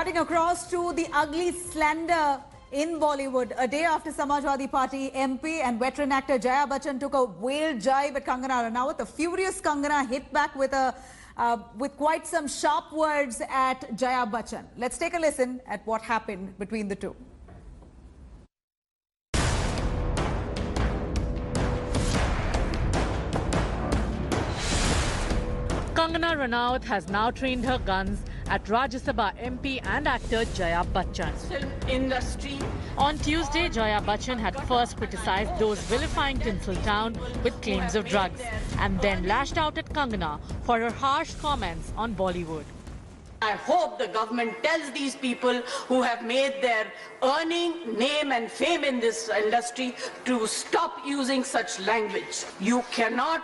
Cutting across to the ugly slander in Bollywood. A day after Samajwadi Party MP and veteran actor Jaya Bachchan took a whale jibe at Kangana Ranaut, the furious Kangana hit back with quite some sharp words at Jaya Bachchan. Let's take a listen at what happened between the two. Kangana Ranaut has now trained her guns at Rajya Sabha MP and actor Jaya Bachchan. Film industry. On Tuesday, Jaya Bachchan had first criticized those vilifying Tinseltown with claims of drugs and then lashed out at Kangana for her harsh comments on Bollywood. I hope the government tells these people who have made their earning, name and fame in this industry to stop using such language. You cannot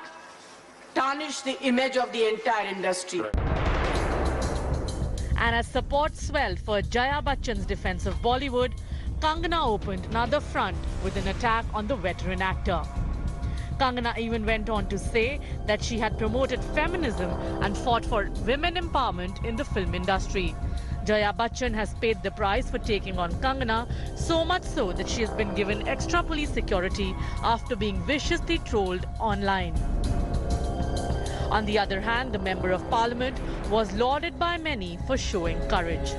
tarnish the image of the entire industry. And as support swelled for Jaya Bachchan's defense of Bollywood, Kangana opened another front with an attack on the veteran actor. Kangana even went on to say that she had promoted feminism and fought for women empowerment in the film industry. Jaya Bachchan has paid the price for taking on Kangana, so much so that she has been given extra police security after being viciously trolled online. On the other hand, the Member of Parliament was lauded by many for showing courage.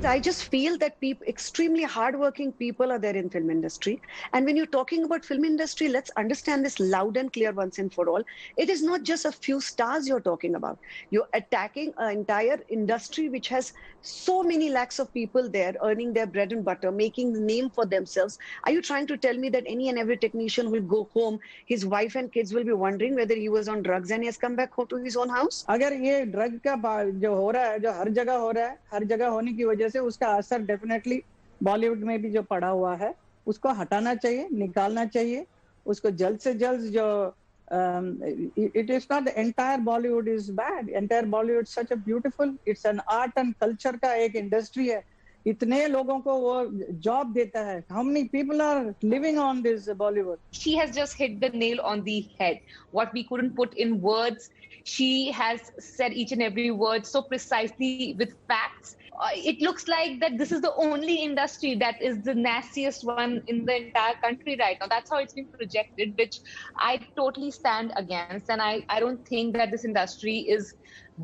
I just feel that extremely hardworking people are there in film industry. And when you're talking about film industry, let's understand this loud and clear once and for all. It is not just a few stars you're talking about. You're attacking an entire industry which has so many lakhs of people there earning their bread and butter, making the name for themselves. Are you trying to tell me that any and every technician will go home, his wife and kids will be wondering whether he was on drugs and he has come back home to his own house? अगर ये drug का जो हो रहा है, जो हर जगह हो रहा है, हर जगह होने की वजह से उसका असर डेफिनेटली बॉलीवुड में भी जो पड़ा हुआ है उसको हटाना चाहिए, निकालना चाहिए, उसको जल्द से जल्द जो it is not the entire Bollywood is bad. Entire Bollywood is such a beautiful, it's an art and culture का एक industry है. इतने लोगों को वो job देता है. How many people are living on this Bollywood? She has just hit the nail on the head. What we couldn't put in words, she has said each and every word so precisely with facts. It looks like that this is the only industry that is the nastiest one in the entire country right now. That's how it's been projected, which I totally stand against. And I don't think that this industry is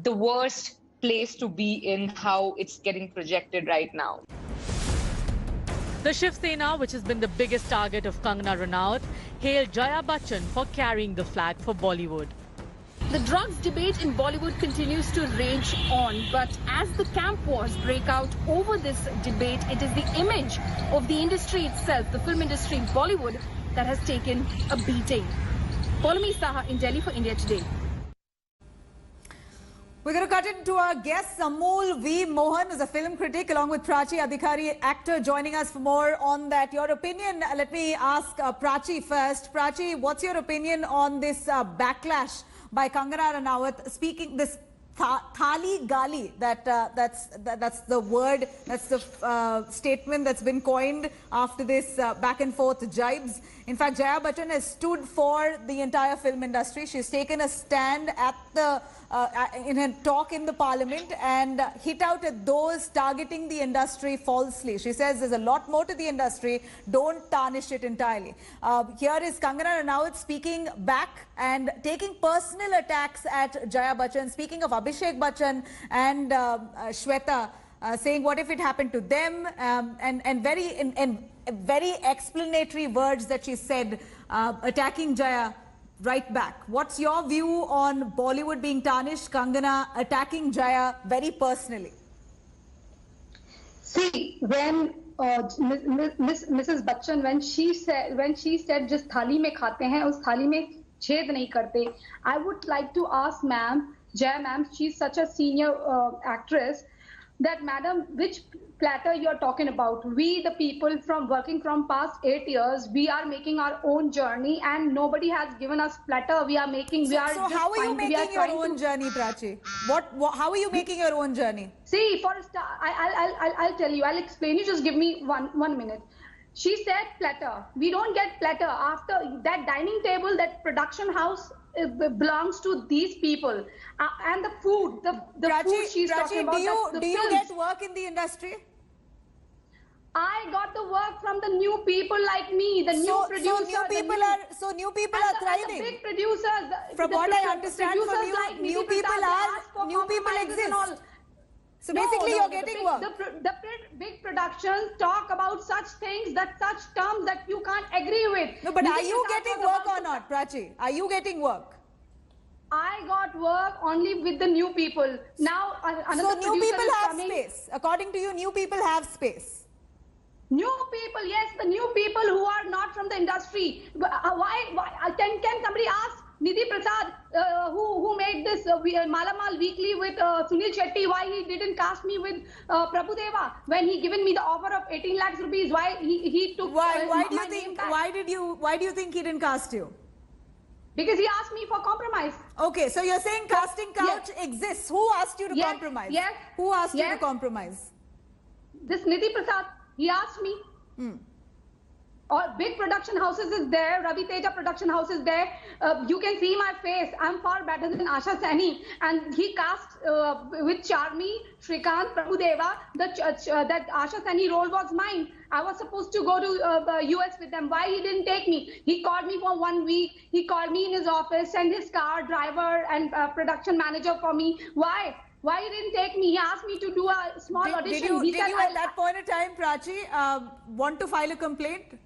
the worst place to be in how it's getting projected right now. The Shiv Sena, which has been the biggest target of Kangana Ranaut, hailed Jaya Bachchan for carrying the flag for Bollywood. The drugs debate in Bollywood continues to rage on, but as the camp wars break out over this debate, it is the image of the industry itself, the film industry, Bollywood, that has taken a beating. Paulami Saha in Delhi for India Today. We're going to cut into our guest, Amol V. Mohan, is a film critic, along with Prachi Adhikari, actor, joining us for more on that. Your opinion, let me ask Prachi first. Prachi, what's your opinion on this backlash by Kangana Ranaut, speaking this thali gali, that's the word, that's the statement that's been coined after this back and forth jibes. In fact, Jaya Bachchan has stood for the entire film industry. She's taken a stand at the in a talk in the parliament and hit out at those targeting the industry falsely. She says there's a lot more to the industry, don't tarnish it entirely. Here is Kangana Ranaut speaking back and taking personal attacks at Jaya Bachchan, speaking of Abhishek Bachchan and Shweta, saying what if it happened to them, and very explanatory words that she said, attacking Jaya right back. What's your view on Bollywood being tarnished, Kangana attacking Jaya very personally? See, when Mrs. Bachchan, when she said just thali mein khate hain, us thali mein chhed nahi karte, I would like to ask ma'am, Jaya ma'am, she's such a senior actress, that madam, which platter you're talking about? We, the people from working from past 8 years, we are making our own journey and nobody has given us platter. We are making, So how are you making your own journey, Prachi? How are you making your own journey? See, for a start, I'll tell you, I'll explain you, just give me one minute. She said platter. We don't get platter. After that dining table, that production house belongs to these people. And the food, the food she's talking about. Do you get work in the industry? I got the work from the new people like me, the new producers. So new people are thriving. The big producers. From what I understand from you, like new people exist. So basically, you're getting work. The big productions talk about such things, such terms that you can't agree with. No, but are you getting work or not, Prachi? Are you getting work? I got work only with the new people. Now, another so new people have space. According to you, new people have space. New people, yes, the new people who are not from the industry. Why can somebody ask Nidhi Prasad, who made this Malamal Weekly with Sunil Shetty, why he didn't cast me with Prabhudeva when he given me the offer of 18 lakhs rupees? Why he took why do you think? Why do you think he didn't cast you? Because he asked me for compromise. Okay, so you're saying casting couch exists. Who asked you to compromise? Yes. Who asked you to compromise? This Nidhi Prasad. He asked me. Or big production houses is there. Ravi Teja production house is there. You can see my face. I'm far better than Asha Sani. And he cast with Charmi, Shrikant, Prabhudeva. That Asha Sani role was mine. I was supposed to go to US with them. Why he didn't take me? He called me for 1 week. He called me in his office, sent his car, driver and production manager for me. Why? Why he didn't take me? He asked me to do a small audition. Did you at that point in time, Prachi, want to file a complaint?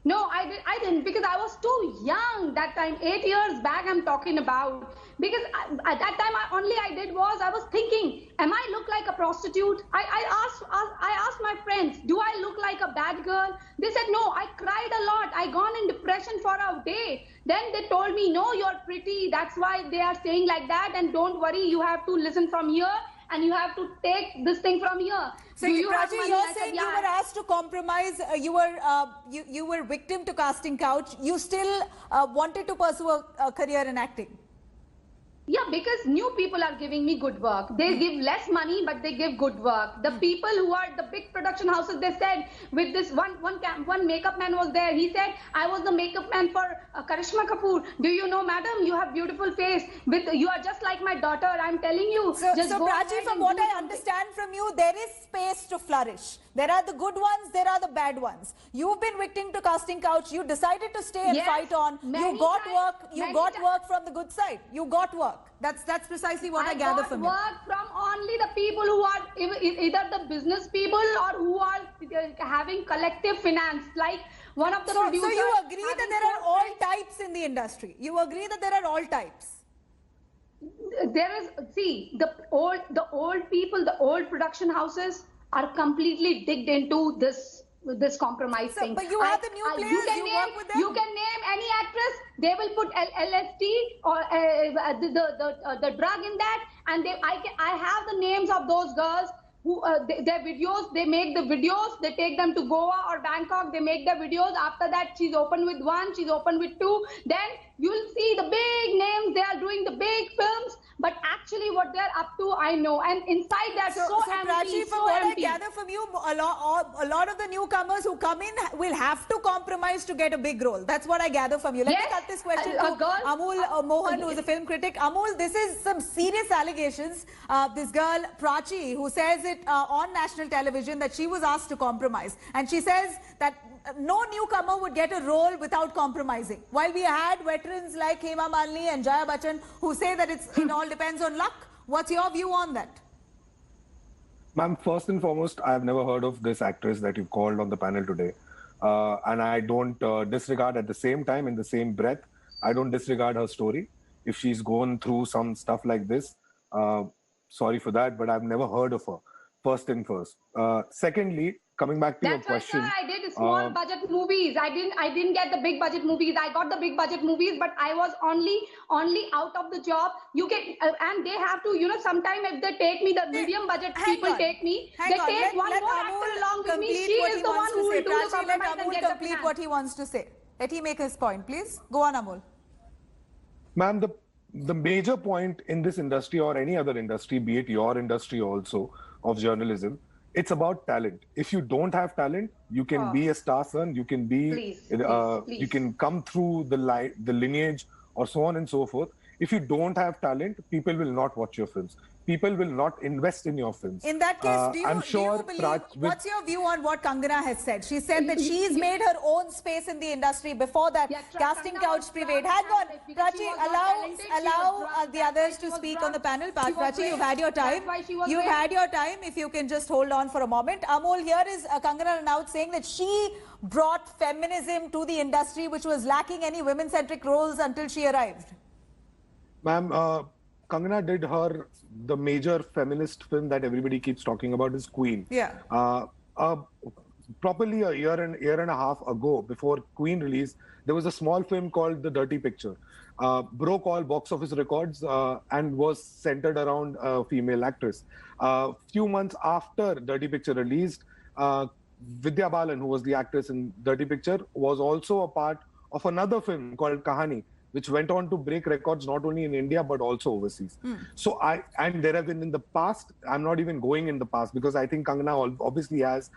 No, I didn't because I was too young that time. 8 years back I'm talking about. Because at that time I was thinking, am I look like a prostitute? I asked my friends, do I look like a bad girl? They said no. I cried a lot. I gone in depression for a day. Then they told me, no, you're pretty. That's why they are saying like that. And don't worry, you have to listen from here. And you have to take this thing from here. So Prachi, you're saying you were asked to compromise. You were victim to casting couch. You still wanted to pursue a career in acting. Yeah, because new people are giving me good work. They give less money, but they give good work. The people who are the big production houses, they said, with this one makeup man was there. He said, I was the makeup man for Karishma Kapoor. Do you know, madam, you have beautiful face. You are just like my daughter. I'm telling you. So Prachi, from what I understand from you, there is space to flourish. There are the good ones, there are the bad ones. You've been victim to casting couch. You decided to stay and fight on. You got work. You got work from the good side. You got work. That's precisely what I gather from you. I got work from only the people who are either the business people or who are having collective finance, like one of the producers. So you agree that there are all types in the industry. You agree that there are all types. There is, see, the old people, the old production houses are completely digged into this compromise thing. But you have the new players, you work with them. You can name any actress, they will put LSD or the drug in that, and I have the names of those girls who their videos, they make the videos, they take them to Goa or Bangkok, they make the videos. After that, she's open with 1, she's open with 2. Then you'll see the big names, they are doing the big films, but actually what they're up to, I know. And inside that, so empty, Prachi, from what I gather from you, a lot of the newcomers who come in will have to compromise to get a big role. That's what I gather from you. Let me cut this question to Amul Mohan, who is a film critic. Amul, this is some serious allegations. This girl, Prachi, who says it on national television that she was asked to compromise. And she says that no newcomer would get a role without compromising. While we had veterans like Hema Malini and Jaya Bachchan who say that it all depends on luck. What's your view on that? Ma'am, first and foremost, I've never heard of this actress that you called on the panel today. And I don't disregard at the same time, in the same breath, I don't disregard her story. If she's gone through some stuff like this, sorry for that, but I've never heard of her. First and first. Secondly, coming back to your question. That's why I did small budget movies. I didn't get the big budget movies. I got the big budget movies, but I was only out of the job. You can and they have to, you know, sometimes if they take me, the medium budget people take me. They take one more actor along with me. She is the one who will do the compromise and get the complete what he wants to say. Let him make his point, please. Go on, Amul. Ma'am, the major point in this industry or any other industry, be it your industry also of journalism, it's about talent. If you don't have talent, you can be a star son. You can be, please. you can come through the lineage or so on and so forth. If you don't have talent, people will not watch your films. People will not invest in your films. In that case, do you believe, what's your view on what Kangana has said? She said that she's made her own space in the industry. Before that, casting couch prevailed. Hang on, Prachi, allow the others to speak on the panel. Prachi, you've had your time. You've had your time. If you can just hold on for a moment. Amol, here is Kangana Ranaut saying that she brought feminism to the industry, which was lacking any women-centric roles until she arrived. Ma'am, Kangana did the major feminist film that everybody keeps talking about is Queen. Yeah. Properly a year and a half ago, before Queen release, there was a small film called The Dirty Picture. Broke all box office records and was centered around a female actress. Few months after Dirty Picture released, Vidya Balan, who was the actress in Dirty Picture, was also a part of another film called Kahani, which went on to break records not only in India but also overseas. So and there have been in the past, I'm not even going in the past because I think Kangana obviously has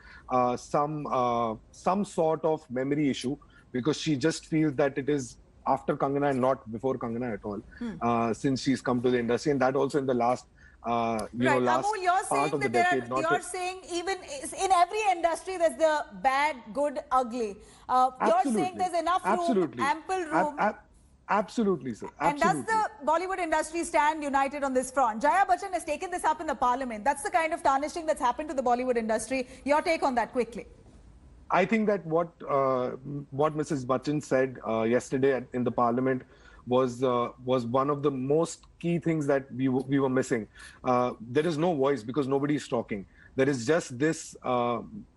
some sort of memory issue because she just feels that it is after Kangana and not before Kangana at all, since she's come to the industry, and that also in the last last Amol, you're part of the decade. You're saying even in every industry there's the bad, good, ugly. You're saying there's enough room, ample room. Absolutely, sir. And does the Bollywood industry stand united on this front? Jaya Bachchan has taken this up in the parliament. That's the kind of tarnishing that's happened to the Bollywood industry. Your take on that quickly. I think that what Mrs. Bachchan said yesterday in the parliament was one of the most key things that we were missing. There is no voice because nobody is talking. There is just this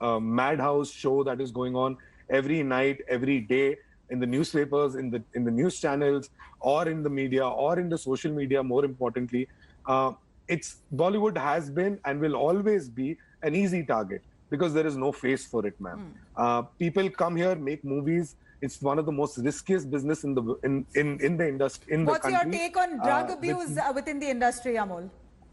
madhouse show that is going on every night, every day, in the newspapers, in the news channels, or in the media, or in the social media. More importantly, Bollywood has been and will always be an easy target because there is no face for it, ma'am. People come here, make movies. It's one of the most riskiest business in the industry in the country. What's your take on drug abuse within the industry, Amol?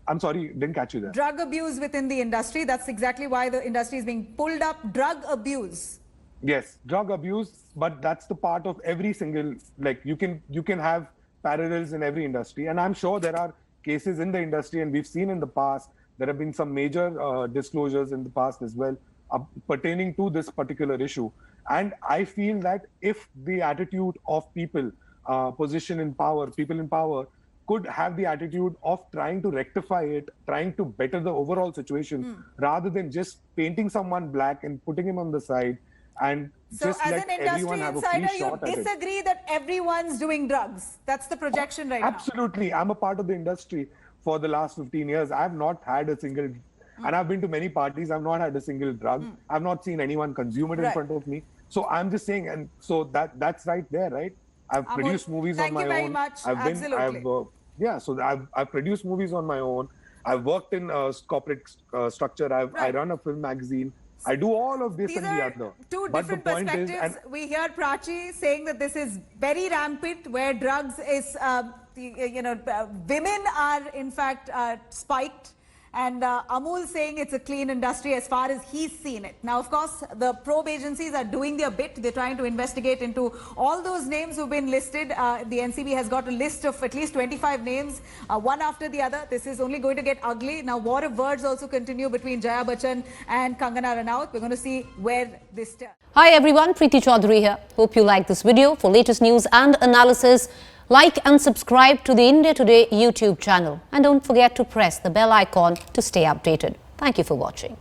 I'm sorry, didn't catch you there. Drug abuse within the industry. That's exactly why the industry is being pulled up. Drug abuse. Yes, drug abuse, but that's the part of every single, like you can have parallels in every industry. And I'm sure there are cases in the industry, and we've seen in the past, there have been some major disclosures in the past as well pertaining to this particular issue. And I feel that if the attitude of people, people in power, could have the attitude of trying to rectify it, trying to better the overall situation, rather than just painting someone black and putting him on the side, and so just as let an everyone industry have a insider, free shot at it. you disagree that everyone's doing drugs. That's the projection right now. Absolutely. I'm a part of the industry for the last 15 years. I've not had a single, and I've been to many parties, I've not had a single drug. I've not seen anyone consume it in front of me. So I'm just saying, and so that's right there, right? I've produced movies on my own. Thank you very much. Absolutely. So I've produced movies on my own. I've worked in corporate structure. I run a film magazine. I do all of this These and the other. Two But different the point is, perspectives. We hear Prachi saying that this is very rampant, where drugs is, women are in fact spiked. And Amol saying it's a clean industry as far as he's seen it. Now, of course, the probe agencies are doing their bit. They're trying to investigate into all those names who've been listed. The NCB has got a list of at least 25 names, one after the other. This is only going to get ugly. Now, war of words also continue between Jaya Bachchan and Kangana Ranaut. We're going to see where this turns. Hi everyone, Preeti Chaudhary here. Hope you like this video. For latest news and analysis, like and subscribe to the India Today YouTube channel. And don't forget to press the bell icon to stay updated. Thank you for watching.